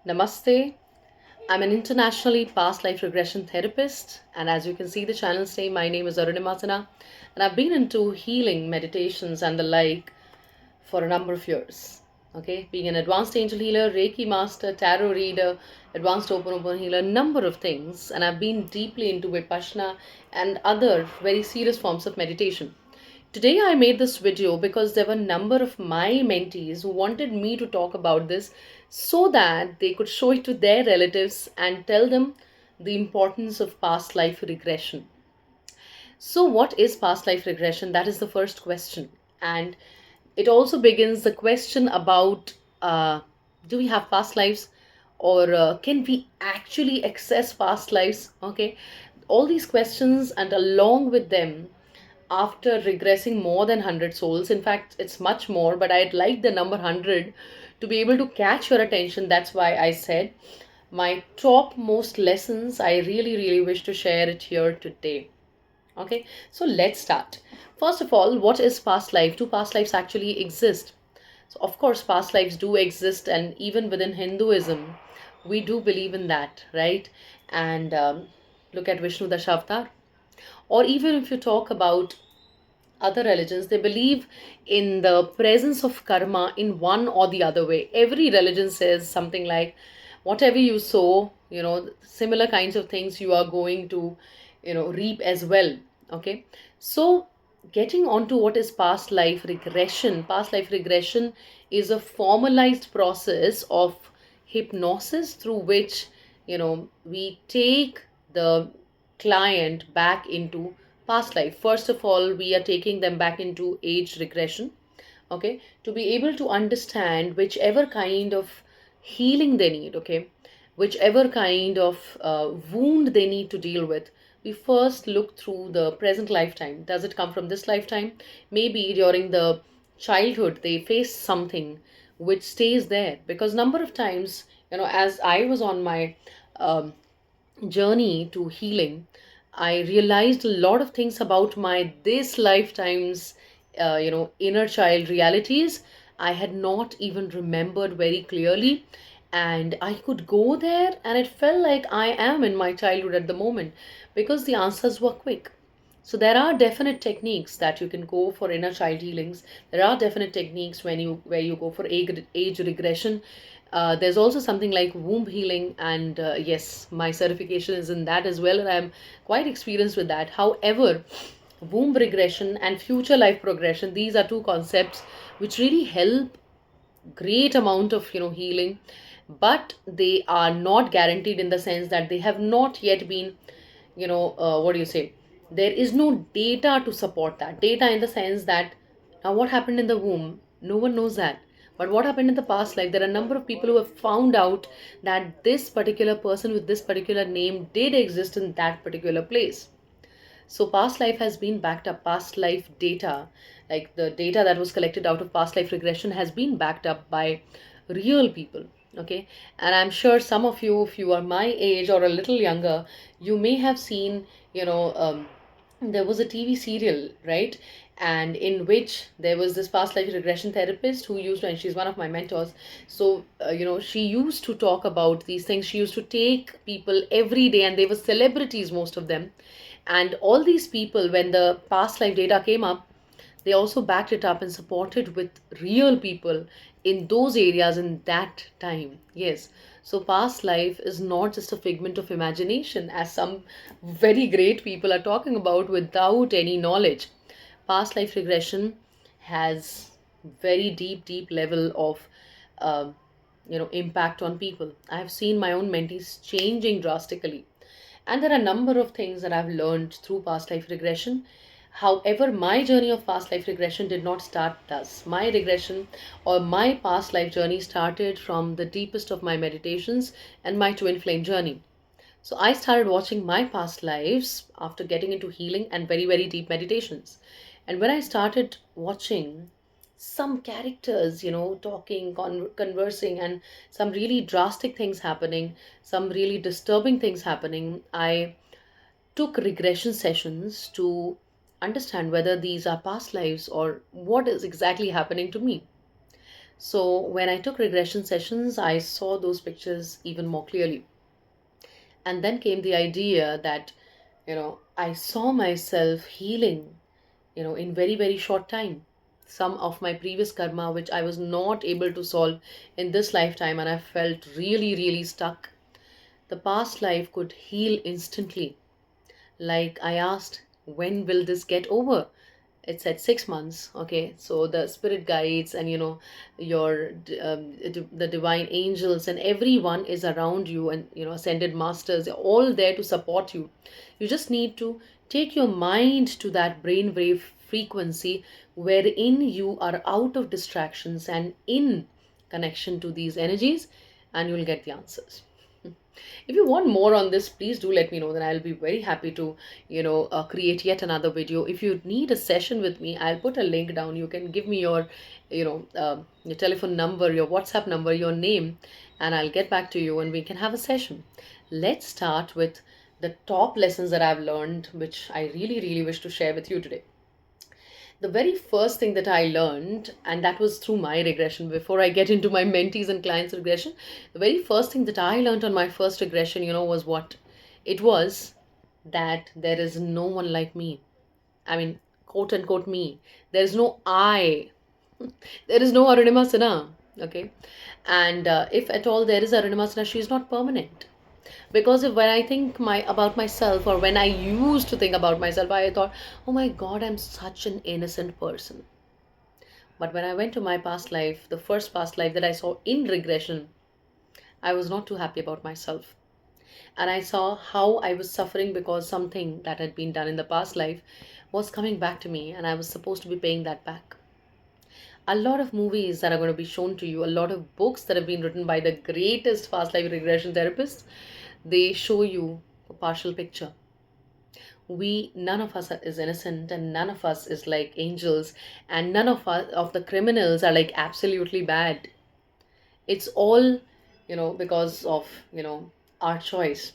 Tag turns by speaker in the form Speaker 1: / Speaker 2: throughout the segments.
Speaker 1: Namaste. I'm an internationally past life regression therapist, and as you can see the channel's name, my name is Arunimatana, and I've been into healing, meditations, and the like for a number of years. Okay, being an advanced angel healer, Reiki master, tarot reader, advanced open healer, number of things, and I've been deeply into Vipassana and other very serious forms of meditation. Today I made this video because there were a number of my mentees who wanted me to talk about this so that they could show it to their relatives and tell them the importance of past life regression. So, what is past life regression? That is the first question. And it also begins the question about do we have past lives or can we actually access past lives? Okay, all these questions, and along with them, after regressing more than 100 souls, in fact, it's much more, but I'd like the number 100 to be able to catch your attention. That's why I said my top most lessons, I really wish to share it here today. Okay, so let's start. First of all, what is past life? Do past lives actually exist? So, of course, past lives do exist, and even within Hinduism, we do believe in that, right? And look at Vishnu Dashavtar. Or even if you talk about other religions, they believe in the presence of karma in one or the other way. Every religion says something like, whatever you sow, similar kinds of things you are going to, reap as well. Okay. So, getting on to what is past life regression is a formalized process of hypnosis through which, we take the client back into past life. First of all, we are taking them back into age regression, okay, to be able to understand whichever kind of healing they need, okay, whichever kind of wound they need to deal with. We first look through the present lifetime. Does it come from this lifetime? Maybe during the childhood they face something which stays there, because number of times, as I was on my um, journey to healing, I realized a lot of things about my this lifetime's, inner child realities. I had not even remembered very clearly, and I could go there, and it felt like I am in my childhood at the moment because the answers were quick. So there are definite techniques that you can go for inner child healings. There are definite techniques when you where you go for age regression. There's also something like womb healing, and yes, my certification is in that as well, and I'm quite experienced with that. However, womb regression and future life progression, these are two concepts which really help great amount of healing, but they are not guaranteed in the sense that they have not yet been, what do you say, there is no data to support that. Data in the sense that now what happened in the womb, no one knows that, but what happened in the past life, there are a number of people who have found out that this particular person with this particular name did exist in that particular place. So past life has been backed up. Past life data, like the data that was collected out of past life regression, has been backed up by real people. Okay, and I'm sure some of you, if you are my age or a little younger, you may have seen, there was a TV serial, right? And in which there was this past life regression therapist who used, and she's one of my mentors. So, she used to talk about these things. She used to take people every day, and they were celebrities, most of them. And all these people, when the past life data came up, they also backed it up and supported with real people in those areas in that time. Yes. So past life is not just a figment of imagination, as some very great people are talking about without any knowledge. Past life regression has very deep level of impact on people. I have seen my own mentees changing drastically, and there are a number of things that I've learned through past life regression. However, my journey of past life regression did not start thus. My regression or my past life journey started from the deepest of my meditations and my twin flame journey. So I started watching my past lives after getting into healing and very deep meditations. And when I started watching some characters, talking, conversing, and some really drastic things happening, some really disturbing things happening, I took regression sessions to understand whether these are past lives or what is exactly happening to me. So when I took regression sessions, I saw those pictures even more clearly. And then came the idea that, I saw myself healing, in very, very short time. Some of my previous karma, which I was not able to solve in this lifetime, and I felt really, really stuck. The past life could heal instantly. Like I asked, when will this get over? It said 6 months. Okay, so the spirit guides and your the divine angels and everyone is around you, and ascended masters, they're all there to support you. You just need to take your mind to that brainwave frequency wherein you are out of distractions and in connection to these energies, and you'll get the answers. If you want more on this, please do let me know. Then I'll be very happy to, create yet another video. If you need a session with me, I'll put a link down. You can give me your telephone number, your WhatsApp number, your name, and I'll get back to you and we can have a session. Let's start with the top lessons that I've learned, which I really, really wish to share with you today. The very first thing that I learned, and that was through my regression, before I get into my mentees and clients' regression, the very first thing that I learned on my first regression, was what? It was that there is no one like me. I mean, quote unquote me. There is no I. There is no Arunima Sinha. Okay. And if at all there is Arunima Sinha, she is not permanent. Because if when I think about myself, or when I used to think about myself, I thought, oh my god, I'm such an innocent person. But when I went to my past life, the first past life that I saw in regression, I was not too happy about myself. And I saw how I was suffering because something that had been done in the past life was coming back to me, and I was supposed to be paying that back. A lot of movies that are going to be shown to you, a lot of books that have been written by the greatest past life regression therapists, they show you a partial picture. None of us is innocent, and none of us is like angels, and none of us of the criminals are like absolutely bad. It's all, because of, our choice.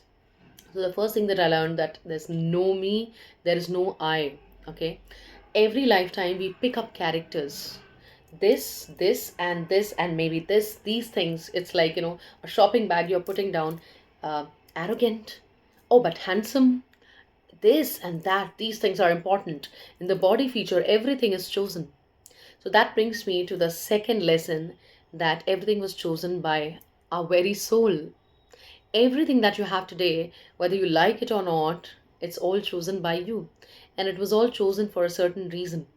Speaker 1: So the first thing that I learned, that there's no me, there is no I. Okay. Every lifetime we pick up characters. This, and maybe these things. It's like, a shopping bag you're putting down. Arrogant. Oh, but handsome. This and that. These things are important. In the body feature, everything is chosen. So that brings me to the second lesson, that everything was chosen by our very soul. Everything that you have today, whether you like it or not, it's all chosen by you. And it was all chosen for a certain reason.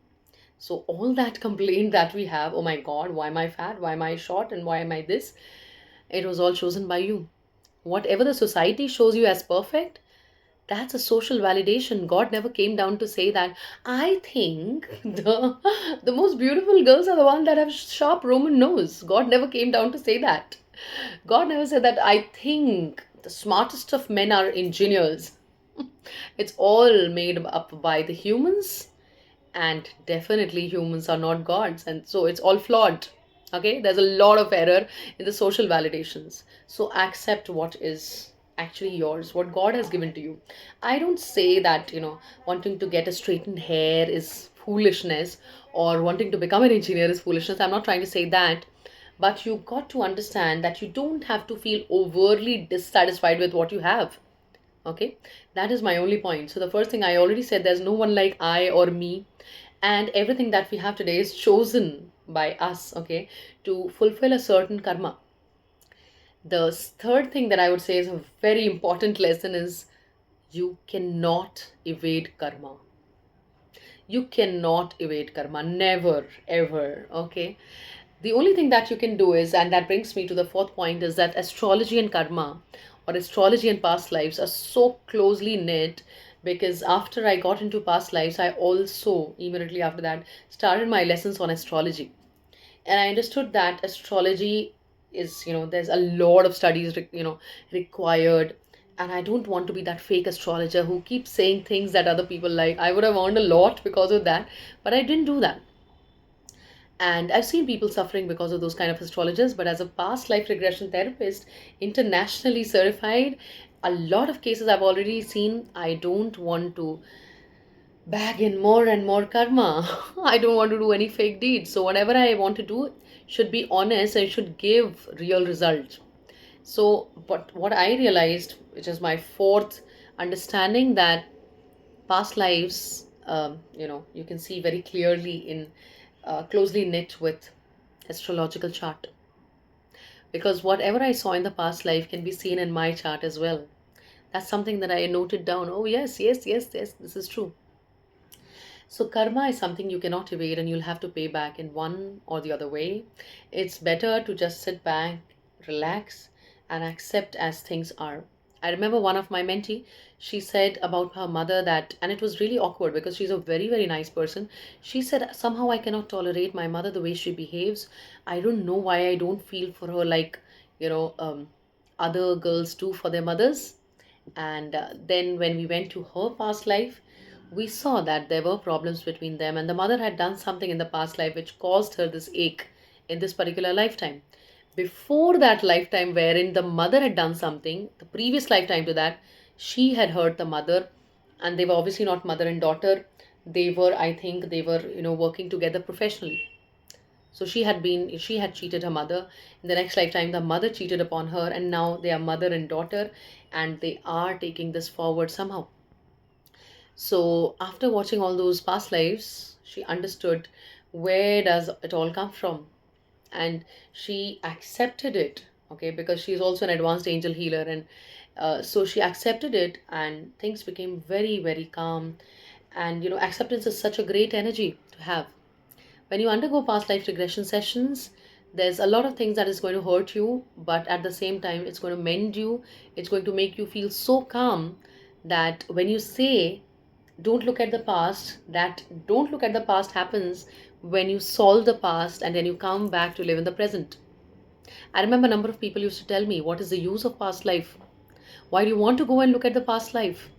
Speaker 1: So all that complaint that we have, oh my God, why am I fat? Why am I short? And why am I this? It was all chosen by you. Whatever the society shows you as perfect, that's a social validation. God never came down to say that. I think the most beautiful girls are the ones that have sharp Roman nose. God never came down to say that. God never said that. I think the smartest of men are engineers. It's all made up by the humans, and definitely humans are not gods, and so it's all flawed. Okay, there's a lot of error in the social validations. So accept what is actually yours, what God has given to you. I don't say that, wanting to get a straightened hair is foolishness, or wanting to become an engineer is foolishness. I'm not trying to say that. But you got to understand that you don't have to feel overly dissatisfied with what you have. Okay, that is my only point. So the first thing I already said, there's no one like I or me, and everything that we have today is chosen by us. Okay, to fulfill a certain karma. The third thing that I would say is a very important lesson is, you cannot evade karma. You cannot evade karma, never ever. Okay, the only thing that you can do is, and that brings me to the fourth point, is that astrology and karma, or astrology and past lives, are so closely knit. Because after I got into past lives, I also immediately after that started my lessons on astrology, and I understood that astrology is, there's a lot of studies required. And I don't want to be that fake astrologer who keeps saying things that other people like. I would have earned a lot because of that, but I didn't do that. And I've seen people suffering because of those kind of astrologers. But as a past life regression therapist, internationally certified, a lot of cases I've already seen. I don't want to bag in more and more karma. I don't want to do any fake deeds. So whatever I want to do should be honest and should give real result. So, but what I realized, which is my fourth understanding, that past lives, you can see very clearly in closely knit with astrological chart, because whatever I saw in the past life can be seen in my chart as well. That's something that I noted down. Oh yes, yes, yes, yes, this is true. So karma is something you cannot evade and you'll have to pay back in one or the other way. It's better to just sit back, relax, and accept as things are. I remember one of my mentee, she said about her mother that, and it was really awkward because she's a very, very nice person. She said, somehow I cannot tolerate my mother the way she behaves. I don't know why I don't feel for her like, you know, um, other girls do for their mothers. And then when we went to her past life, we saw that there were problems between them, and the mother had done something in the past life which caused her this ache in this particular lifetime. Before that lifetime, wherein the mother had done something, the previous lifetime to that, she had hurt the mother, and they were obviously not mother and daughter. They were, I think, they were, working together professionally. So she had cheated her mother. In the next lifetime, the mother cheated upon her, and now they are mother and daughter, and they are taking this forward somehow. So after watching all those past lives, she understood where does it all come from, and she accepted it. Okay, because she's also an advanced angel healer, and so she accepted it, and things became very, very calm. And acceptance is such a great energy to have. When you undergo past life regression sessions, there's a lot of things that is going to hurt you, but at the same time it's going to mend you. It's going to make you feel so calm that when you say don't look at the past, that don't look at the past happens when you solve the past and then you come back to live in the present. I remember a number of people used to tell me, what is the use of past life? Why do you want to go and look at the past life?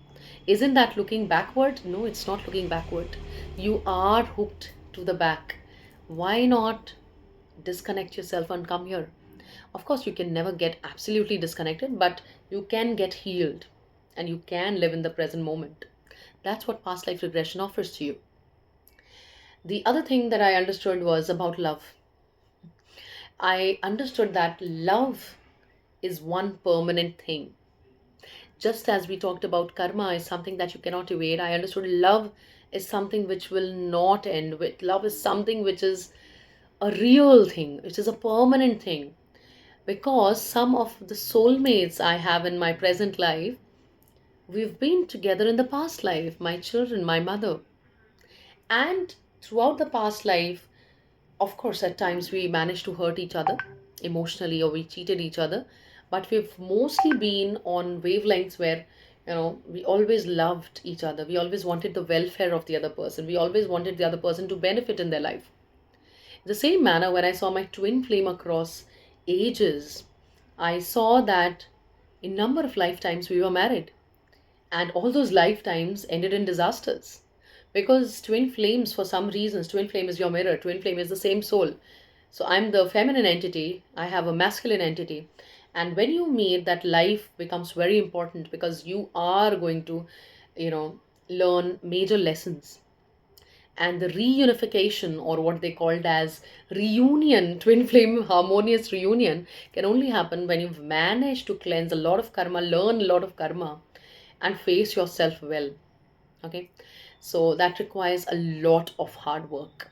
Speaker 1: Isn't that looking backward? No, it's not looking backward. You are hooked to the back. Why not disconnect yourself and come here? Of course, you can never get absolutely disconnected, but you can get healed and you can live in the present moment. That's what past life regression offers to you. The other thing that I understood was about love. I understood that love is one permanent thing. Just as we talked about karma is something that you cannot evade, I understood love is something which will not end. Love is something which is a real thing, which is a permanent thing. Because some of the soulmates I have in my present life, we've been together in the past life, my children, my mother. And throughout the past life, of course, at times we managed to hurt each other emotionally or we cheated each other, but we've mostly been on wavelengths where, we always loved each other. We always wanted the welfare of the other person. We always wanted the other person to benefit in their life. In the same manner, when I saw my twin flame across ages, I saw that in number of lifetimes we were married, and all those lifetimes ended in disasters, because twin flames, for some reasons, twin flame is your mirror, twin flame is the same soul. So I'm the feminine entity, I have a masculine entity, and when you meet, that life becomes very important because you are going to you know learn major lessons. And the reunification, or what they called as reunion, twin flame harmonious reunion, can only happen when you've managed to cleanse a lot of karma, learn a lot of karma, and face yourself well. Okay, so that requires a lot of hard work.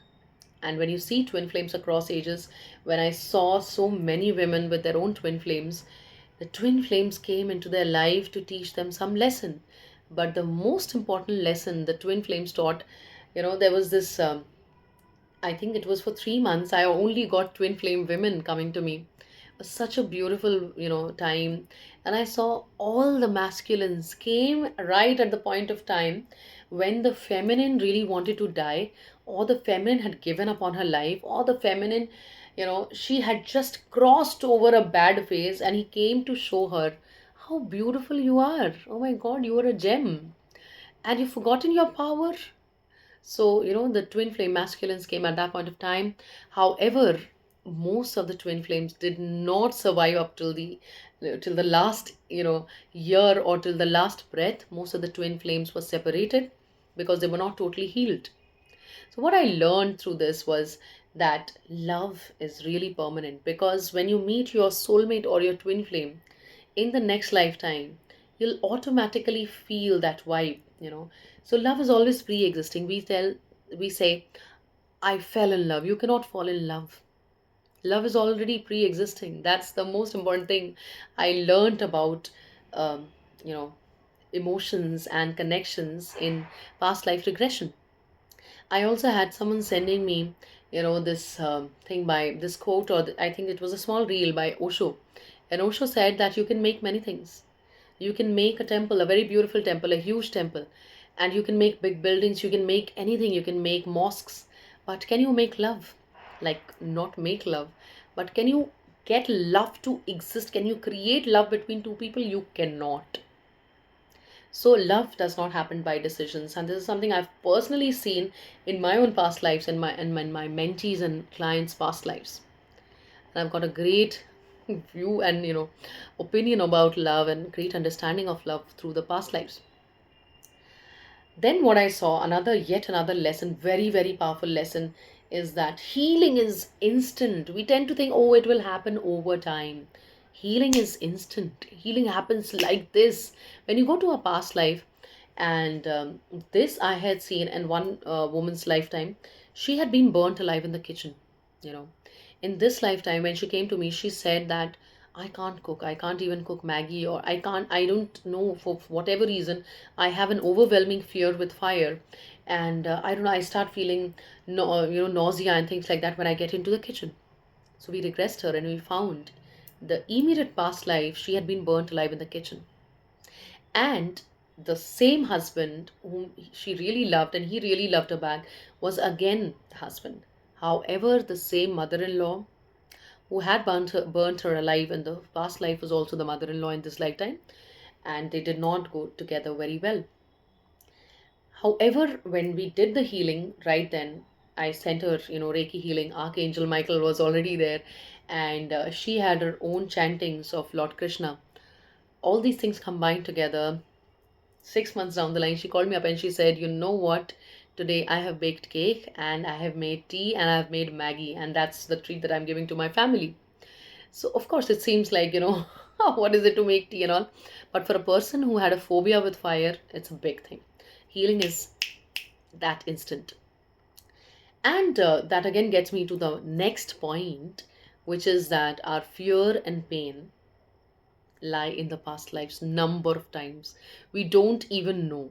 Speaker 1: And when you see twin flames across ages, when I saw so many women with their own twin flames, the twin flames came into their life to teach them some lesson. But the most important lesson the twin flames taught, there was this I think it was for 3 months, I only got twin flame women coming to me. It was such a beautiful, time. And I saw all the masculines came right at the point of time when the feminine really wanted to die, or the feminine had given up on her life, or the feminine, she had just crossed over a bad phase, and he came to show her how beautiful you are. Oh my God, you are a gem. And you've forgotten your power. So, the twin flame masculines came at that point of time. However, most of the twin flames did not survive up till the last, year, or till the last breath. Most of the twin flames were separated. because they were not totally healed. So, what I learned through this was that love is really permanent, because when you meet your soulmate or your twin flame in the next lifetime, you'll automatically feel that vibe. So, love is always pre existing. We say, I fell in love. You cannot fall in love. Love is already pre existing. That's the most important thing I learned about, um, you know, emotions and connections in past life regression. I also had someone sending me, this thing by this quote, or I think it was a small reel by Osho. And Osho said that you can make many things. You can make a temple, a very beautiful temple, a huge temple, and you can make big buildings, you can make anything, you can make mosques. But can you make love? Like, not make love, but can you get love to exist? Can you create love between two people? You cannot. So love does not happen by decisions, and this is something I've personally seen in my own past lives and my mentees and clients' past lives. And I've got a great view and opinion about love and great understanding of love through the past lives. Then what I saw, yet another lesson, very, very powerful lesson, is that healing is instant. We tend to think, oh, it will happen over time. Healing is instant. Healing happens like this. When you go to a past life, and this I had seen in one woman's lifetime, she had been burnt alive in the kitchen. You know, in this lifetime, when she came to me, she said that I can't cook. I can't even cook Maggie, or I don't know, for whatever reason, I have an overwhelming fear with fire. And I don't know, I start feeling, no, nausea and things like that when I get into the kitchen. So we regressed her and we found the immediate past life, she had been burnt alive in the kitchen. And the same husband whom she really loved and he really loved her back was again the husband. However, the same mother in law who had burnt her alive in the past life was also the mother in law in this lifetime, and they did not go together very well. However, when we did the healing right then, I sent her, Reiki healing. Archangel Michael was already there, and she had her own chantings of Lord Krishna. All these things combined together. 6 months down the line, she called me up and she said, "You know what? Today I have baked cake and I have made tea and I have made Maggie, and that's the treat that I'm giving to my family." So, of course, it seems like, what is it to make tea and all? But for a person who had a phobia with fire, it's a big thing. Healing is that instant. And that again gets me to the next point, which is that our fear and pain lie in the past lives number of times. We don't even know.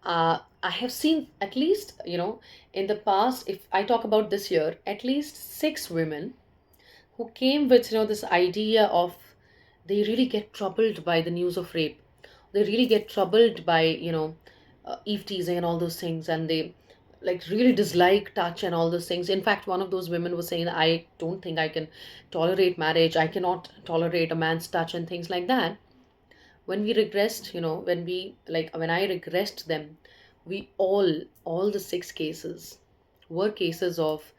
Speaker 1: I have seen at least, in the past, if I talk about this year, at least 6 women who came with this idea of they really get troubled by the news of rape, they really get troubled by eve teasing and all those things, and they like really dislike touch and all those things. In fact, one of those women was saying, I don't think I can tolerate marriage, I cannot tolerate a man's touch and things like that. When we regressed, when I regressed them, we all the 6 cases were cases of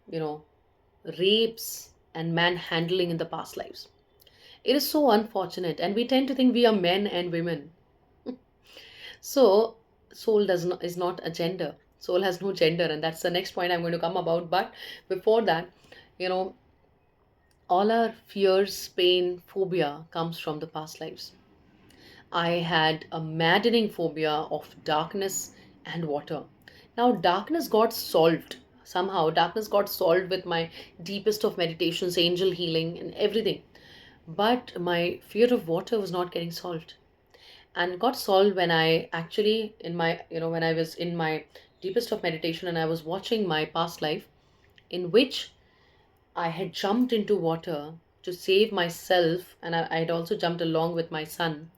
Speaker 1: you know rapes and manhandling in the past lives. It is so unfortunate, and we tend to think we are men and women. So, soul does not is not a gender. Soul has no gender, and that's the next point I'm going to come about. But before that, you know, all our fears, pain, phobia comes from the past lives. I had a maddening phobia of darkness and water. Now, darkness got solved. Somehow, darkness got solved with my deepest of meditations, angel healing, and everything. But my fear of water was not getting solved. And it got solved when I actually, when I was in my deepest of meditation and I was watching my past life, in which I had jumped into water to save myself, and I had also jumped along with my son,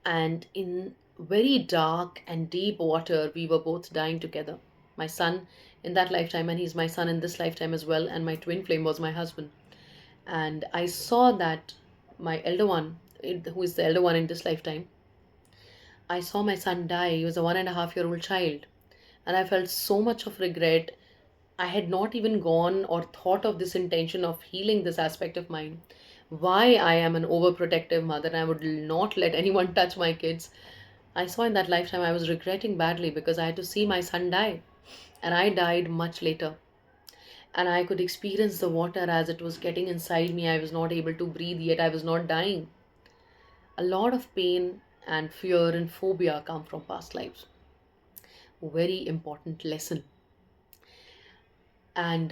Speaker 1: and in very dark and deep water we were both dying together. My son in that lifetime, and he's my son in this lifetime as well, and my twin flame was my husband. And I saw that my elder one, who is the elder one in this lifetime, I saw my son die. He was a 1.5-year-old child, and I felt so much of regret. I had not even gone or thought of this intention of healing this aspect of mine. Why I am an overprotective mother and I would not let anyone touch my kids. I saw in that lifetime I was regretting badly because I had to see my son die, and I died much later. And I could experience the water as it was getting inside me. I was not able to breathe, yet I was not dying. A lot of pain and fear and phobia come from past lives. Very important lesson. And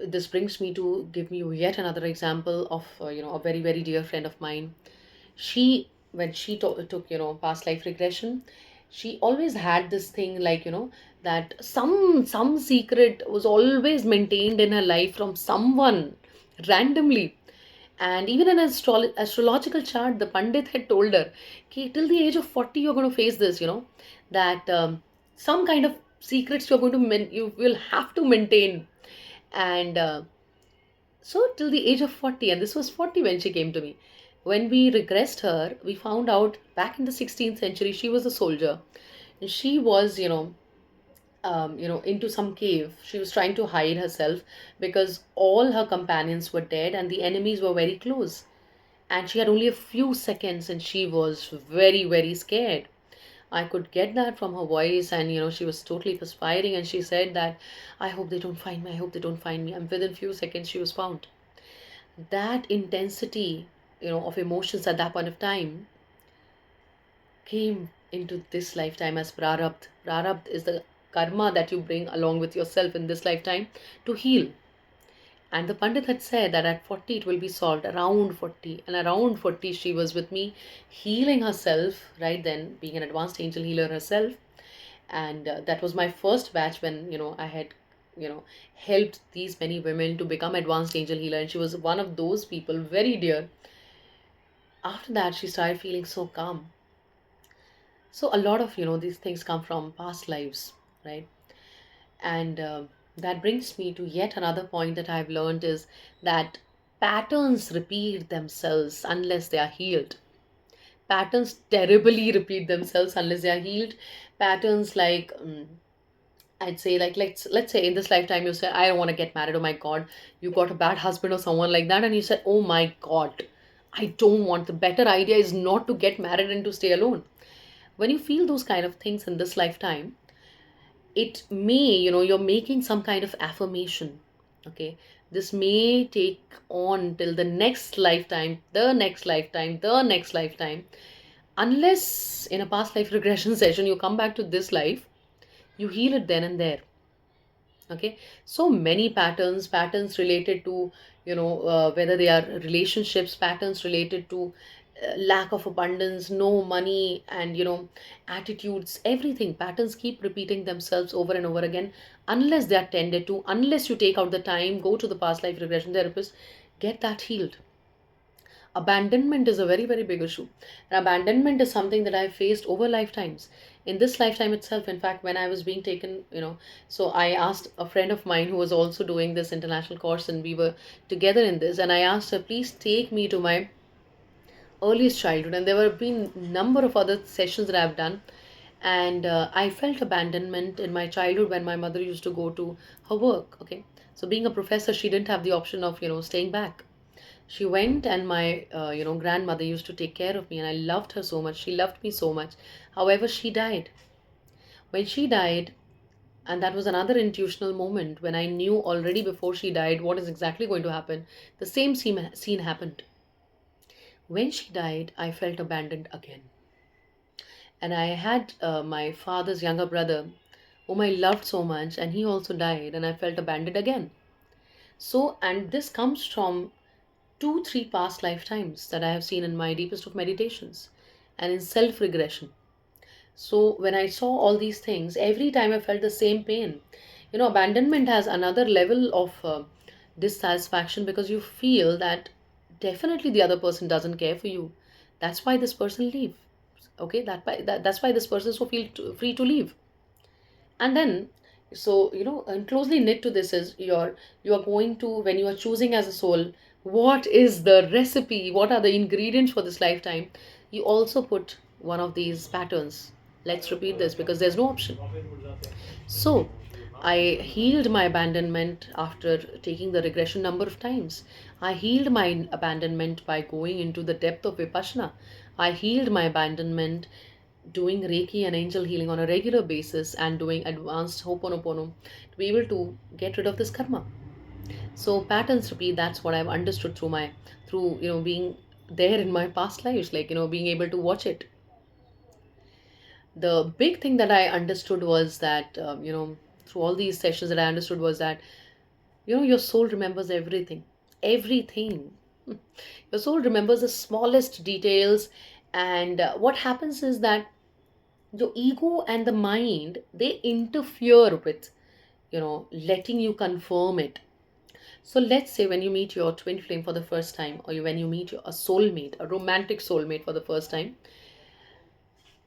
Speaker 1: this brings me to give me yet another example of a very very dear friend of mine. She, when she took past life regression, she always had this thing, like, that some secret was always maintained in her life from someone randomly. And even in an astrological chart, the Pandit had told her, okay, till the age of 40, you're going to face this, that some kind of secrets you're going to, you will have to maintain. And so, till the age of 40, and this was 40 when she came to me. When we regressed her, we found out back in the 16th century, she was a soldier. And she was, into some cave. She was trying to hide herself because all her companions were dead and the enemies were very close, and she had only a few seconds and she was very very scared. I could get that from her voice, and she was totally perspiring, and she said that, I hope they don't find me, I hope they don't find me. And within few seconds she was found. That intensity, of emotions at that point of time came into this lifetime as prarabdh. Prarabdh is the karma that you bring along with yourself in this lifetime to heal. And the Pandit had said that at 40 it will be solved, around 40. And around 40, she was with me, healing herself right then, being an advanced angel healer herself. And that was my first batch when, I had, helped these many women to become advanced angel healer. And she was one of those people, very dear. After that, she started feeling so calm. So a lot of, these things come from past lives, right? And that brings me to yet another point that I've learned is that patterns repeat themselves unless they are healed. Patterns terribly repeat themselves unless they are healed. Patterns like, I'd say, like, let's say in this lifetime you said, I don't want to get married. Oh my God, you got a bad husband or someone like that, and you said, oh my God, I don't want. The better idea is not to get married and to stay alone. When you feel those kind of things in this lifetime, it may, you're making some kind of affirmation. Okay, this may take on till the next lifetime, the next lifetime, the next lifetime, unless in a past life regression session you come back to this life, you heal it then and there. Okay, so many patterns related to, whether they are relationships, patterns related to lack of abundance, no money, and attitudes, everything. Patterns keep repeating themselves over and over again unless they are tended to, unless you take out the time, go to the past life regression therapist, get that healed. Abandonment is a very very big issue, and abandonment is something that I faced over lifetimes. In this lifetime itself, in fact, when I was being taken, so I asked a friend of mine who was also doing this international course, and we were together in this, and I asked her, please take me to my earliest childhood. And there were been number of other sessions that I've done, and I felt abandonment in my childhood when my mother used to go to her work. Okay, so being a professor, she didn't have the option of staying back. She went, and my grandmother used to take care of me, and I loved her so much. She loved me so much. However, she died. When she died, and that was another intuitional moment when I knew already before she died what is exactly going to happen. The same scene happened. When she died, I felt abandoned again. And I had my father's younger brother, whom I loved so much, and he also died, and I felt abandoned again. So, and this comes from two, three past lifetimes that I have seen in my deepest of meditations and in self regression. So, when I saw all these things, every time I felt the same pain. Abandonment has another level of dissatisfaction because you feel that definitely the other person doesn't care for you. That's why this person leaves. Okay, that's why this person is so free to leave. And then, so and closely knit to this is you are going to, when you are choosing as a soul, what is the recipe, what are the ingredients for this lifetime, you also put one of these patterns. Let's repeat this because there's no option. So I healed my abandonment after taking the regression number of times. I healed my abandonment by going into the depth of vipassana. I healed my abandonment doing Reiki and angel healing on a regular basis and doing advanced Ho'oponopono to be able to get rid of this karma. So patterns repeat. That's what I've understood through being there in my past lives, like being able to watch it. The big thing that I understood was that through all these sessions that I understood was that your soul remembers everything, everything. Your soul remembers the smallest details, and what happens is that the ego and the mind, they interfere with letting you confirm it. So let's say when you meet your twin flame for the first time, or when you meet a soulmate, a romantic soulmate for the first time,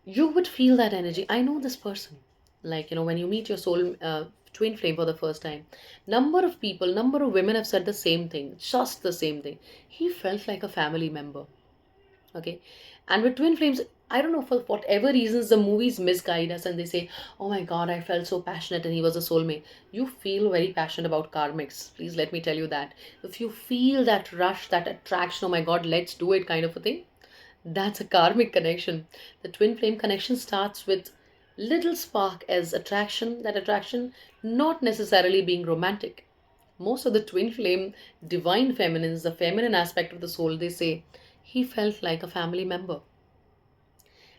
Speaker 1: you would feel that energy. I know this person. Like, when you meet your twin flame for the first time, number of women have said the same thing, just the same thing. He felt like a family member. Okay. And with twin flames, I don't know, for whatever reasons the movies misguide us and they say, oh my god, I felt so passionate and he was a soulmate. You feel very passionate about karmics, please let me tell you that. If you feel that rush, that attraction, oh my god, let's do it kind of a thing, that's a karmic connection. The twin flame connection starts with little spark as attraction, that attraction not necessarily being romantic. Most of the twin flame divine feminines, the feminine aspect of the soul, they say, he felt like a family member.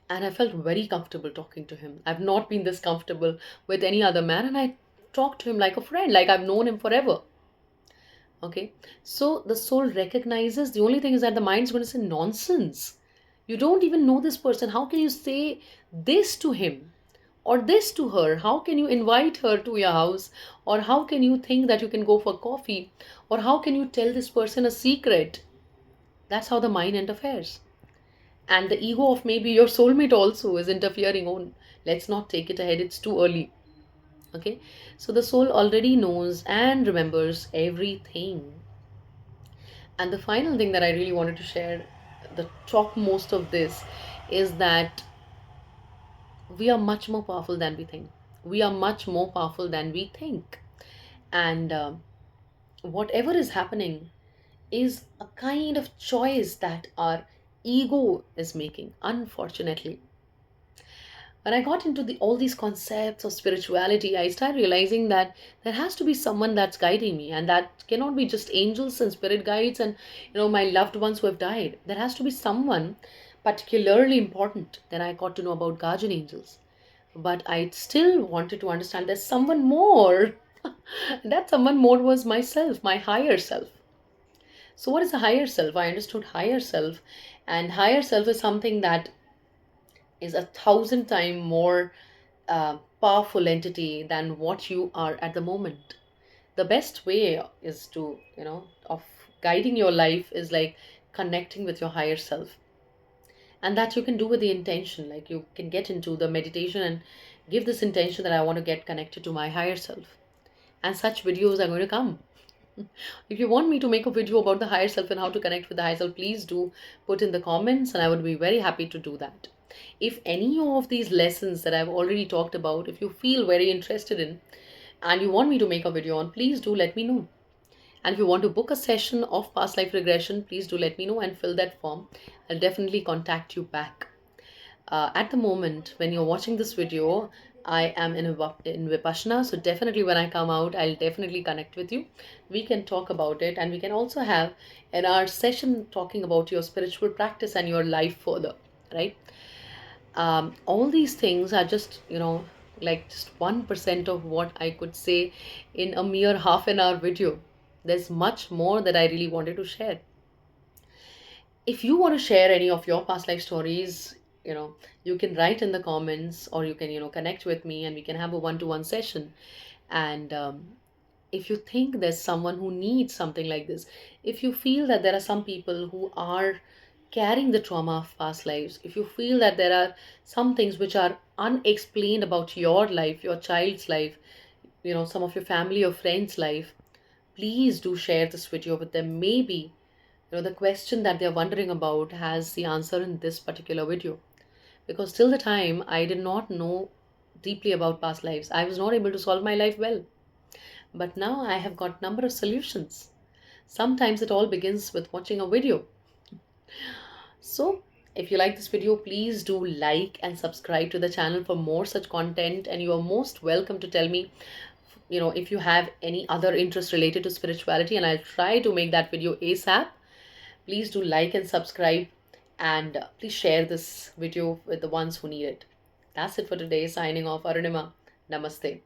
Speaker 1: And I felt very comfortable talking to him. I've not been this comfortable with any other man, and I talked to him like a friend, like I've known him forever. Okay, so the soul recognizes. The only thing is that the mind's going to say nonsense. You don't even know this person. How can you say this to him or this to her? How can you invite her to your house? Or how can you think that you can go for coffee? Or how can you tell this person a secret? That's how the mind interferes. And the ego of maybe your soulmate also is interfering on. Let's not take it ahead, it's too early. Okay, so the soul already knows and remembers everything. And the final thing that I really wanted to share, the top most of this, is that we are much more powerful than we think. We are much more powerful than we think. And whatever is happening is a kind of choice that our ego is making, unfortunately. When I got into all these concepts of spirituality, I started realizing that there has to be someone that's guiding me, and that cannot be just angels and spirit guides and my loved ones who have died. There has to be someone particularly important. Then I got to know about guardian angels, but I still wanted to understand there's someone more. That someone more was myself, my higher self. So, what is a higher self? I understood higher self, and higher self is something that is 1,000 times more powerful entity than what you are at the moment. The best way is to, of guiding your life is like connecting with your higher self. And that you can do with the intention. Like you can get into the meditation and give this intention that I want to get connected to my higher self. And such videos are going to come. If you want me to make a video about the higher self and how to connect with the higher self, please do put in the comments and I would be very happy to do that. If any of these lessons that I've already talked about, if you feel very interested in and you want me to make a video on, please do let me know. And if you want to book a session of past life regression, please do let me know and fill that form. I'll definitely contact you back. At the moment, when you're watching this video, I am in Vipassana. So definitely when I come out, I'll definitely connect with you. We can talk about it, and we can also have in our session talking about your spiritual practice and your life further, right? All these things are just, like just 1% of what I could say in a mere half an hour video. There's much more that I really wanted to share. If you want to share any of your past life stories, you can write in the comments, or you can connect with me and we can have a one-to-one session. And if you think there's someone who needs something like this, if you feel that there are some people who are carrying the trauma of past lives, if you feel that there are some things which are unexplained about your life, your child's life, some of your family or friends life, please do share this video with them. Maybe the question that they're wondering about has the answer in this particular video. Because till the time I did not know deeply about past lives, I was not able to solve my life well. But now I have got number of solutions. Sometimes it all begins with watching a video. So If you like this video, please do like and subscribe to the channel for more such content. And you are most welcome to tell me, if you have any other interest related to spirituality, and I'll try to make that video ASAP. Please do like and subscribe, and please share this video with the ones who need it. That's it for today. Signing off, Arunima. Namaste.